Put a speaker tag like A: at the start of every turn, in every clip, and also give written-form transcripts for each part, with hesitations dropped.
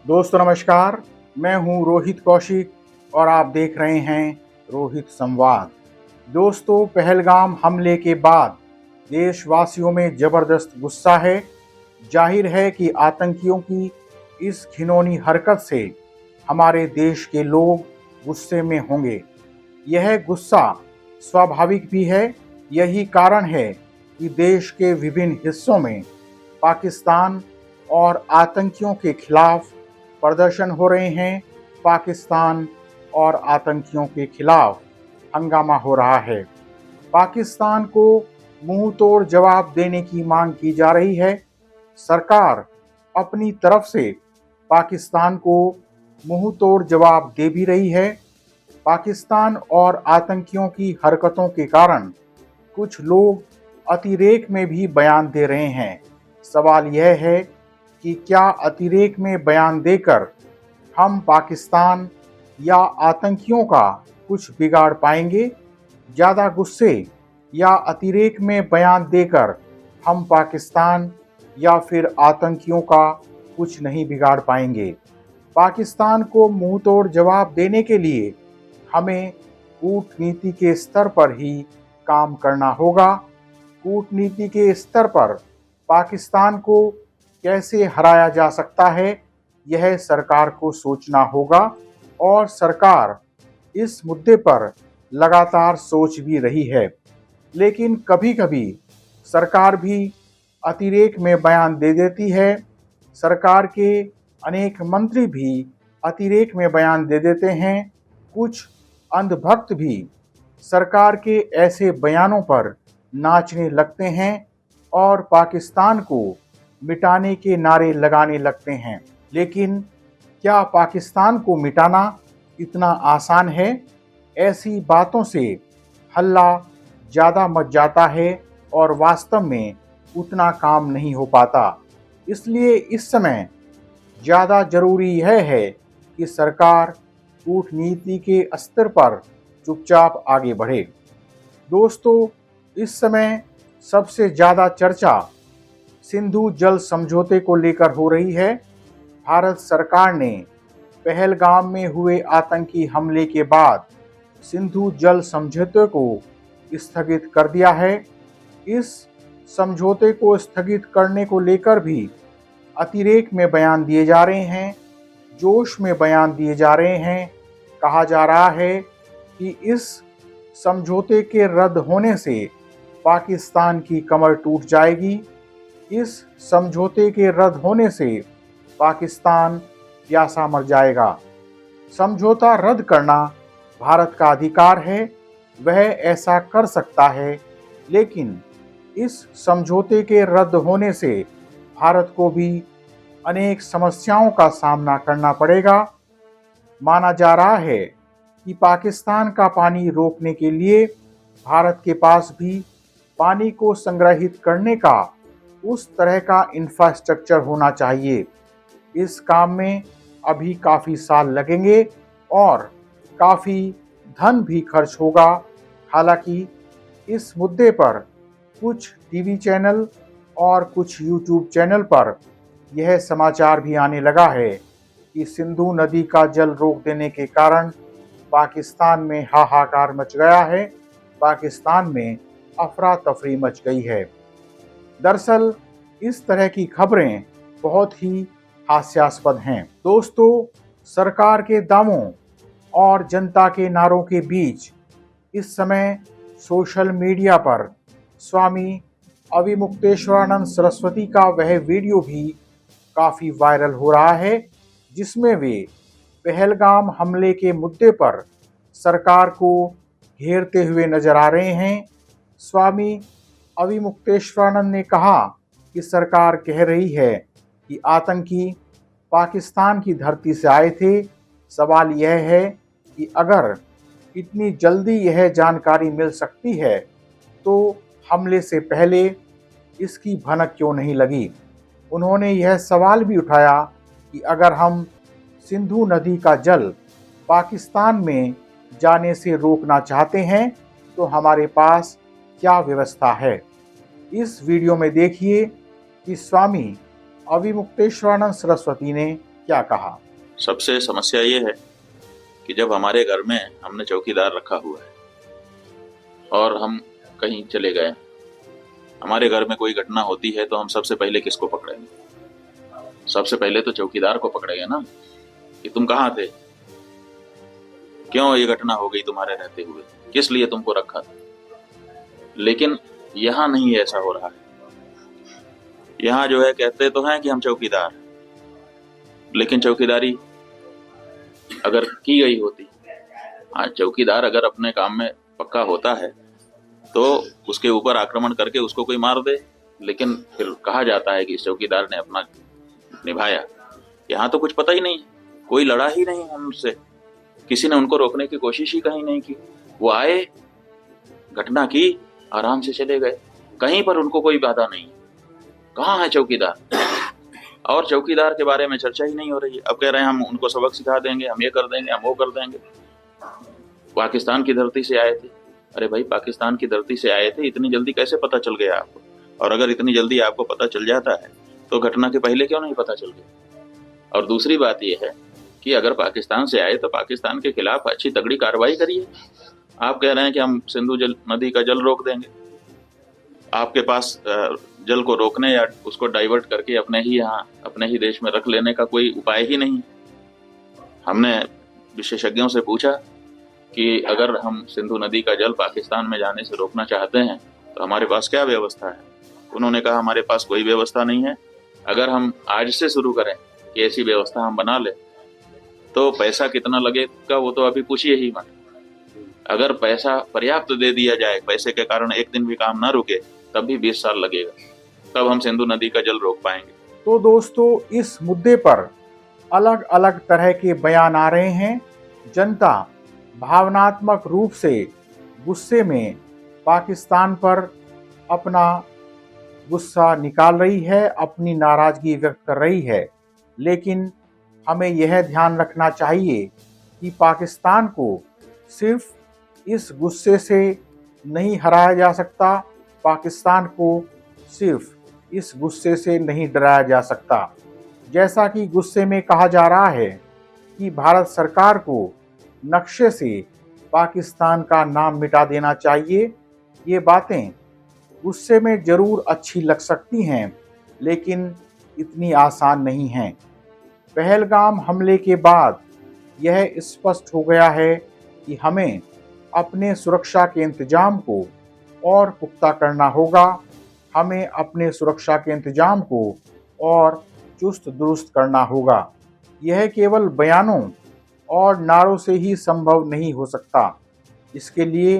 A: दोस्तों नमस्कार, मैं हूं रोहित कौशिक और आप देख रहे हैं रोहित संवाद। दोस्तों, पहलगाम हमले के बाद देशवासियों में जबरदस्त गुस्सा है। जाहिर है कि आतंकियों की इस घिनौनी हरकत से हमारे देश के लोग गुस्से में होंगे। यह गुस्सा स्वाभाविक भी है। यही कारण है कि देश के विभिन्न हिस्सों में पाकिस्तान और आतंकियों के खिलाफ प्रदर्शन हो रहे हैं। पाकिस्तान और आतंकियों के खिलाफ हंगामा हो रहा है। पाकिस्तान को मुंह तोड़ जवाब देने की मांग की जा रही है। सरकार अपनी तरफ से पाकिस्तान को मुंह तोड़ जवाब दे भी रही है। पाकिस्तान और आतंकियों की हरकतों के कारण कुछ लोग अतिरेक में भी बयान दे रहे हैं। सवाल यह है कि क्या अतिरेक में बयान देकर हम पाकिस्तान या आतंकियों का कुछ बिगाड़ पाएंगे? ज़्यादा गुस्से या अतिरेक में बयान देकर हम पाकिस्तान या फिर आतंकियों का कुछ नहीं बिगाड़ पाएंगे। पाकिस्तान को मुंह तोड़ जवाब देने के लिए हमें कूटनीति के स्तर पर ही काम करना होगा। कूटनीति के स्तर पर पाकिस्तान को कैसे हराया जा सकता है, यह सरकार को सोचना होगा और सरकार इस मुद्दे पर लगातार सोच भी रही है। लेकिन कभी कभी सरकार भी अतिरेक में बयान दे देती है। सरकार के अनेक मंत्री भी अतिरेक में बयान दे देते हैं। कुछ अंधभक्त भी सरकार के ऐसे बयानों पर नाचने लगते हैं और पाकिस्तान को मिटाने के नारे लगाने लगते हैं। लेकिन क्या पाकिस्तान को मिटाना इतना आसान है? ऐसी बातों से हल्ला ज़्यादा मच जाता है और वास्तव में उतना काम नहीं हो पाता। इसलिए इस समय ज़्यादा ज़रूरी यह है कि सरकार कूटनीति के स्तर पर चुपचाप आगे बढ़े। दोस्तों, इस समय सबसे ज़्यादा चर्चा सिंधु जल समझौते को लेकर हो रही है। भारत सरकार ने पहलगाम में हुए आतंकी हमले के बाद सिंधु जल समझौते को स्थगित कर दिया है। इस समझौते को स्थगित करने को लेकर भी अतिरेक में बयान दिए जा रहे हैं, जोश में बयान दिए जा रहे हैं। कहा जा रहा है कि इस समझौते के रद्द होने से पाकिस्तान की कमर टूट जाएगी। इस समझौते के रद्द होने से पाकिस्तान प्यासा मर जाएगा। समझौता रद्द करना भारत का अधिकार है, वह ऐसा कर सकता है। लेकिन इस समझौते के रद्द होने से भारत को भी अनेक समस्याओं का सामना करना पड़ेगा। माना जा रहा है कि पाकिस्तान का पानी रोकने के लिए भारत के पास भी पानी को संग्रहित करने का उस तरह का इंफ्रास्ट्रक्चर होना चाहिए। इस काम में अभी काफ़ी साल लगेंगे और काफ़ी धन भी खर्च होगा। हालांकि इस मुद्दे पर कुछ टीवी चैनल और कुछ यूट्यूब चैनल पर यह समाचार भी आने लगा है कि सिंधु नदी का जल रोक देने के कारण पाकिस्तान में हाहाकार मच गया है, पाकिस्तान में अफरा तफरी मच गई है। दरअसल इस तरह की खबरें बहुत ही हास्यास्पद हैं। दोस्तों, सरकार के दावों और जनता के नारों के बीच इस समय सोशल मीडिया पर स्वामी अविमुक्तेश्वरानंद सरस्वती का वह वीडियो भी काफ़ी वायरल हो रहा है, जिसमें वे पहलगाम हमले के मुद्दे पर सरकार को घेरते हुए नजर आ रहे हैं। स्वामी अविमुक्तेश्वरानंद ने कहा कि सरकार कह रही है कि आतंकी पाकिस्तान की धरती से आए थे। सवाल यह है कि अगर इतनी जल्दी यह जानकारी मिल सकती है तो हमले से पहले इसकी भनक क्यों नहीं लगी? उन्होंने यह सवाल भी उठाया कि अगर हम सिंधु नदी का जल पाकिस्तान में जाने से रोकना चाहते हैं तो हमारे पास क्या व्यवस्था है। इस वीडियो में देखिए कि स्वामी अविमुक्तेश्वरानंद सरस्वती ने क्या कहा?
B: सबसे समस्या ये है कि जब हमारे घर में हमने चौकीदार रखा हुआ है और हम कहीं चले गए, हमारे घर में कोई घटना होती है तो हम सबसे पहले किसको पकड़ेंगे? सबसे पहले तो चौकीदार को पकड़ेंगे ना, कि तुम कहाँ थे, क्यों ये घटना हो गई तुम्हारे रहते हुए, किस लिए तुमको रखा था। लेकिन यहाँ नहीं ऐसा हो रहा है। यहाँ जो है कहते तो हैं कि हम चौकीदार, लेकिन चौकीदारी अगर की गई होती, आज चौकीदार अगर अपने काम में पक्का होता है तो उसके ऊपर आक्रमण करके उसको कोई मार दे, लेकिन फिर कहा जाता है कि इस चौकीदार ने अपना निभाया। यहाँ तो कुछ पता ही नहीं, कोई लड़ा ही नहीं उनसे, किसी ने उनको रोकने की कोशिश ही कहीं नहीं की। वो आए, घटना की, आराम से चले गए, कहीं पर उनको कोई बाधा नहीं। कहाँ है चौकीदार? और चौकीदार के बारे में चर्चा ही नहीं हो रही है। अब कह रहे हैं हम उनको सबक सिखा देंगे, हम ये कर देंगे, हम वो कर देंगे। पाकिस्तान की धरती से आए थे। अरे भाई, पाकिस्तान की धरती से आए थे, इतनी जल्दी कैसे पता चल गया आपको? और अगर इतनी जल्दी आपको पता चल जाता है तो घटना के पहले क्यों नहीं पता चल गया? और दूसरी बात यह है कि अगर पाकिस्तान से आए तो पाकिस्तान के खिलाफ अच्छी तगड़ी कार्रवाई करिए। आप कह रहे हैं कि हम सिंधु नदी का जल रोक देंगे। आपके पास जल को रोकने या उसको डाइवर्ट करके अपने ही देश में रख लेने का कोई उपाय ही नहीं। हमने विशेषज्ञों से पूछा कि अगर हम सिंधु नदी का जल पाकिस्तान में जाने से रोकना चाहते हैं तो हमारे पास क्या व्यवस्था है? उन्होंने कहा हमारे पास कोई व्यवस्था नहीं है। अगर हम आज से शुरू करें कि ऐसी व्यवस्था हम बना ले तो पैसा कितना लगेगा वो तो अभी पूछिए ही मत। अगर पैसा पर्याप्त दे दिया जाए, पैसे के कारण एक दिन भी काम ना रुके, तब भी 20 साल लगेगा, तब हम सिंधु नदी का जल रोक पाएंगे।
A: तो दोस्तों, इस मुद्दे पर अलग अलग तरह के बयान आ रहे हैं। जनता भावनात्मक रूप से गुस्से में पाकिस्तान पर अपना गुस्सा निकाल रही है, अपनी नाराजगी व्यक्त कर रही है। लेकिन हमें यह ध्यान रखना चाहिए कि पाकिस्तान को सिर्फ इस गुस्से से नहीं हराया जा सकता, पाकिस्तान को सिर्फ इस गुस्से से नहीं डराया जा सकता। जैसा कि गुस्से में कहा जा रहा है कि भारत सरकार को नक्शे से पाकिस्तान का नाम मिटा देना चाहिए। ये बातें गुस्से में जरूर अच्छी लग सकती हैं, लेकिन इतनी आसान नहीं हैं। पहलगाम हमले के बाद यह स्पष्ट हो गया है कि हमें अपने सुरक्षा के इंतजाम को और पुख्ता करना होगा। हमें अपने सुरक्षा के इंतजाम को और चुस्त दुरुस्त करना होगा। यह केवल बयानों और नारों से ही संभव नहीं हो सकता। इसके लिए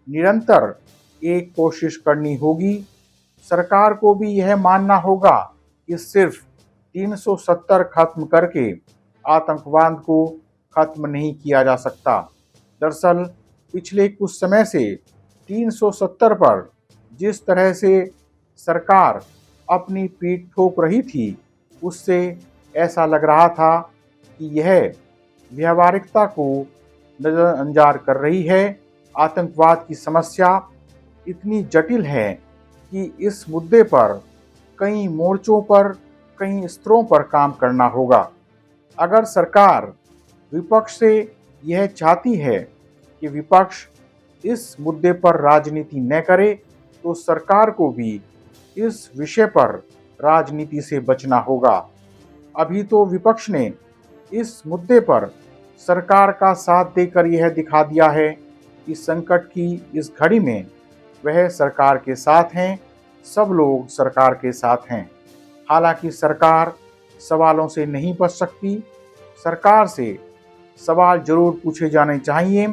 A: निरंतर एक कोशिश करनी होगी। सरकार को भी यह मानना होगा कि सिर्फ 370 खत्म करके आतंकवाद को खत्म नहीं किया जा सकता। दरअसल पिछले कुछ समय से 370 पर जिस तरह से सरकार अपनी पीठ ठोक रही थी, उससे ऐसा लग रहा था कि यह व्यावहारिकता को नज़रअंदाज कर रही है। आतंकवाद की समस्या इतनी जटिल है कि इस मुद्दे पर कई मोर्चों पर, कई स्तरों पर काम करना होगा। अगर सरकार विपक्ष से यह चाहती है कि विपक्ष इस मुद्दे पर राजनीति न करे, तो सरकार को भी इस विषय पर राजनीति से बचना होगा। अभी तो विपक्ष ने इस मुद्दे पर सरकार का साथ देकर यह दिखा दिया है कि संकट की इस घड़ी में वह सरकार के साथ हैं, सब लोग सरकार के साथ हैं। हालांकि सरकार सवालों से नहीं बच सकती, सरकार से सवाल जरूर पूछे जाने चाहिए,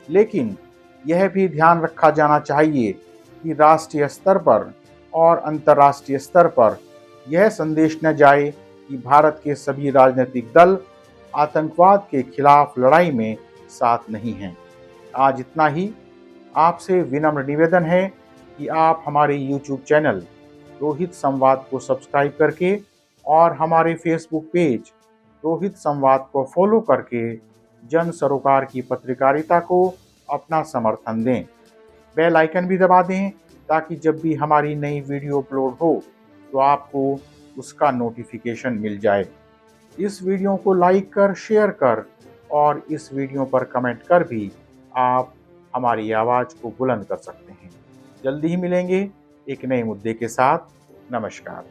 A: लेकिन यह भी ध्यान रखा जाना चाहिए कि राष्ट्रीय स्तर पर और अंतर्राष्ट्रीय स्तर पर यह संदेश न जाए कि भारत के सभी राजनीतिक दल आतंकवाद के खिलाफ लड़ाई में साथ नहीं हैं। आज इतना ही। आपसे विनम्र निवेदन है कि आप हमारे YouTube चैनल रोहित संवाद को सब्सक्राइब करके और हमारे फेसबुक पेज रोहित संवाद को फॉलो करके जन सरोकार की पत्रकारिता को अपना समर्थन दें। बेल आइकन भी दबा दें ताकि जब भी हमारी नई वीडियो अपलोड हो तो आपको उसका नोटिफिकेशन मिल जाए। इस वीडियो को लाइक कर, शेयर कर और इस वीडियो पर कमेंट कर भी आप हमारी आवाज़ को बुलंद कर सकते हैं। जल्दी ही मिलेंगे एक नए मुद्दे के साथ। नमस्कार।